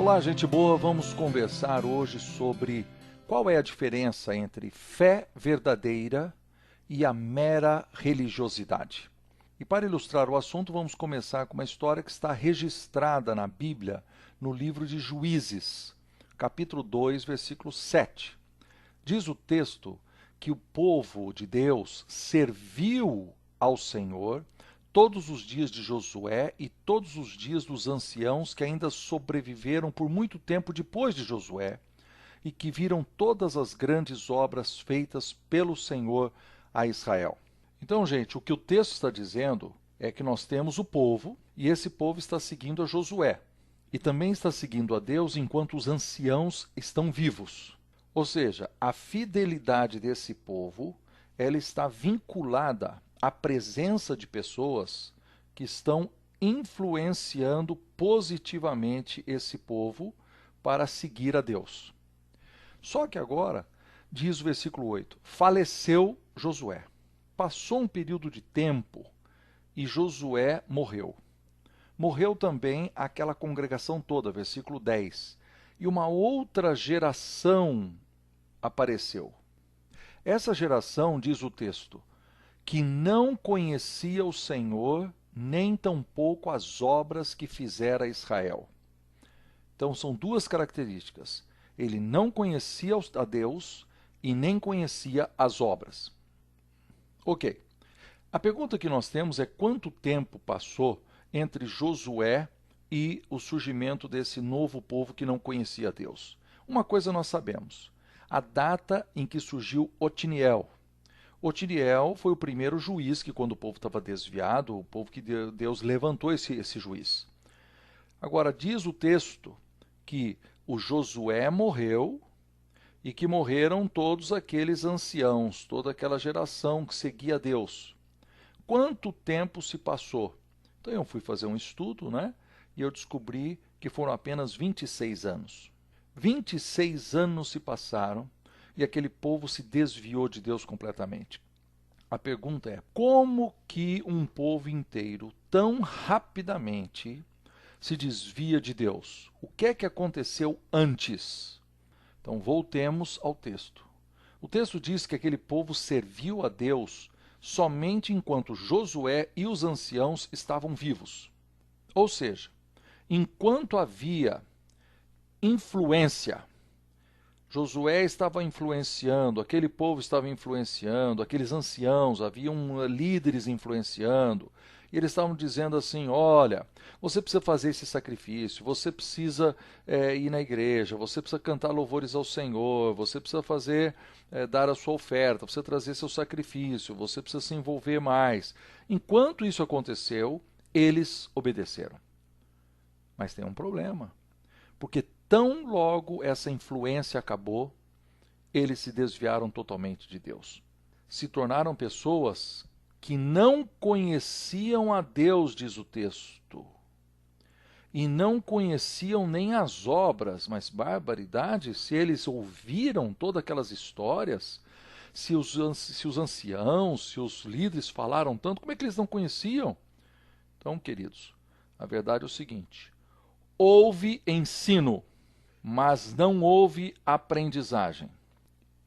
Olá, gente boa, vamos conversar hoje sobre qual é a diferença entre fé verdadeira e a mera religiosidade. E para ilustrar o assunto, vamos começar com uma história que está registrada na Bíblia, no livro de Juízes, capítulo 2, versículo 7. Diz o texto que o povo de Deus serviu ao Senhor todos os dias de Josué e todos os dias dos anciãos que ainda sobreviveram por muito tempo depois de Josué e que viram todas as grandes obras feitas pelo Senhor a Israel. Então, gente, o que o texto está dizendo é que nós temos o povo e esse povo está seguindo a Josué e também está seguindo a Deus enquanto os anciãos estão vivos. Ou seja, a fidelidade desse povo, ela está vinculada à presença de pessoas que estão influenciando positivamente esse povo para seguir a Deus. Só que agora, diz o versículo 8, faleceu Josué. Passou um período de tempo e Josué morreu. Morreu também aquela congregação toda, versículo 10. E uma outra geração apareceu. Essa geração, diz o texto, que não conhecia o Senhor, nem tampouco as obras que fizera Israel. Então são duas características. Ele não conhecia a Deus e nem conhecia as obras. Ok. A pergunta que nós temos é quanto tempo passou entre Josué e o surgimento desse novo povo que não conhecia Deus. Uma coisa nós sabemos. A data em que surgiu Otiniel. Otiniel foi o primeiro juiz que, quando o povo estava desviado, o povo que Deus levantou esse juiz. Agora, diz o texto que o Josué morreu e que morreram todos aqueles anciãos, toda aquela geração que seguia Deus. Quanto tempo se passou? Então eu fui fazer um estudo, né? E eu descobri que foram apenas 26 anos. 26 anos se passaram e aquele povo se desviou de Deus completamente. A pergunta é, como que um povo inteiro tão rapidamente se desvia de Deus? O que é que aconteceu antes? Então voltemos ao texto. O texto diz que aquele povo serviu a Deus somente enquanto Josué e os anciãos estavam vivos. Ou seja, enquanto havia influência, Josué estava influenciando, aquele povo estava influenciando, aqueles anciãos, haviam líderes influenciando, e eles estavam dizendo assim, olha, você precisa fazer esse sacrifício, você precisa ir na igreja, você precisa cantar louvores ao Senhor, você precisa dar a sua oferta, você trazer seu sacrifício, você precisa se envolver mais. Enquanto isso aconteceu, eles obedeceram. Mas tem um problema, porque tão logo essa influência acabou, eles se desviaram totalmente de Deus. Se tornaram pessoas que não conheciam a Deus, diz o texto, e não conheciam nem as obras, mas barbaridade, se eles ouviram todas aquelas histórias, se os anciãos, se os líderes falaram tanto, como é que eles não conheciam? Então, queridos, a verdade é o seguinte, houve ensino, mas não houve aprendizagem.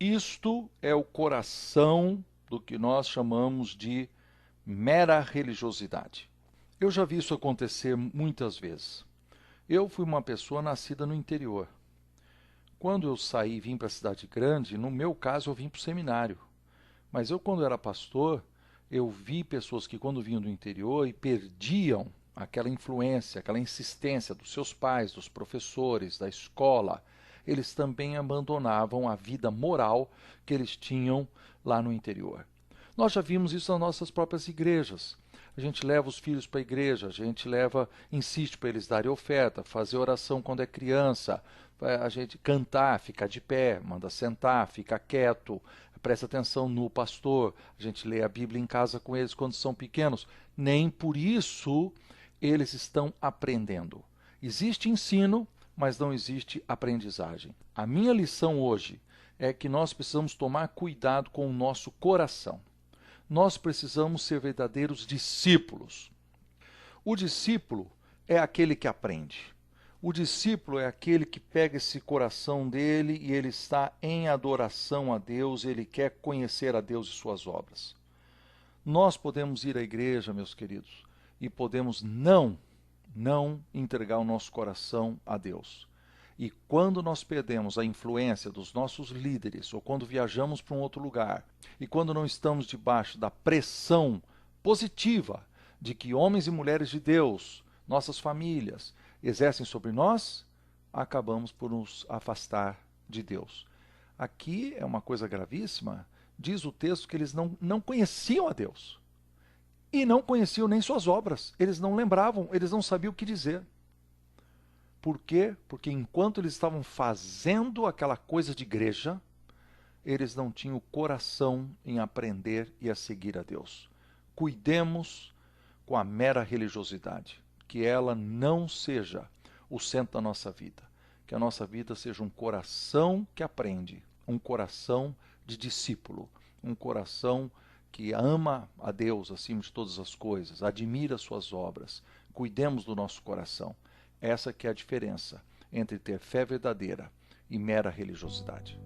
Isto é o coração do que nós chamamos de mera religiosidade. Eu já vi isso acontecer muitas vezes. Eu fui uma pessoa nascida no interior. Quando eu saí e vim para a cidade grande, no meu caso eu vim para o seminário. Mas eu, quando era pastor, eu vi pessoas que quando vinham do interior e perdiam aquela influência, aquela insistência dos seus pais, dos professores, da escola, eles também abandonavam a vida moral que eles tinham lá no interior. Nós já vimos isso nas nossas próprias igrejas. A gente leva os filhos para a igreja, a gente insiste para eles darem oferta, fazer oração quando é criança, a gente cantar, ficar de pé, manda sentar, fica quieto, presta atenção no pastor, a gente lê a Bíblia em casa com eles quando são pequenos. Nem por isso eles estão aprendendo. Existe ensino, mas não existe aprendizagem. A minha lição hoje é que nós precisamos tomar cuidado com o nosso coração. Nós precisamos ser verdadeiros discípulos. O discípulo é aquele que aprende. O discípulo é aquele que pega esse coração dele e ele está em adoração a Deus, ele quer conhecer a Deus e suas obras. Nós podemos ir à igreja, meus queridos, e podemos não entregar o nosso coração a Deus. E quando nós perdemos a influência dos nossos líderes, ou quando viajamos para um outro lugar, e quando não estamos debaixo da pressão positiva de que homens e mulheres de Deus, nossas famílias, exercem sobre nós, acabamos por nos afastar de Deus. Aqui é uma coisa gravíssima. Diz o texto que eles não conheciam a Deus. E não conheciam nem suas obras. Eles não lembravam, eles não sabiam o que dizer. Por quê? Porque enquanto eles estavam fazendo aquela coisa de igreja, eles não tinham o coração em aprender e a seguir a Deus. Cuidemos com a mera religiosidade, que ela não seja o centro da nossa vida. Que a nossa vida seja um coração que aprende, um coração de discípulo, um coração que ama a Deus acima de todas as coisas, admira suas obras. Cuidemos do nosso coração. Essa que é a diferença entre ter fé verdadeira e mera religiosidade.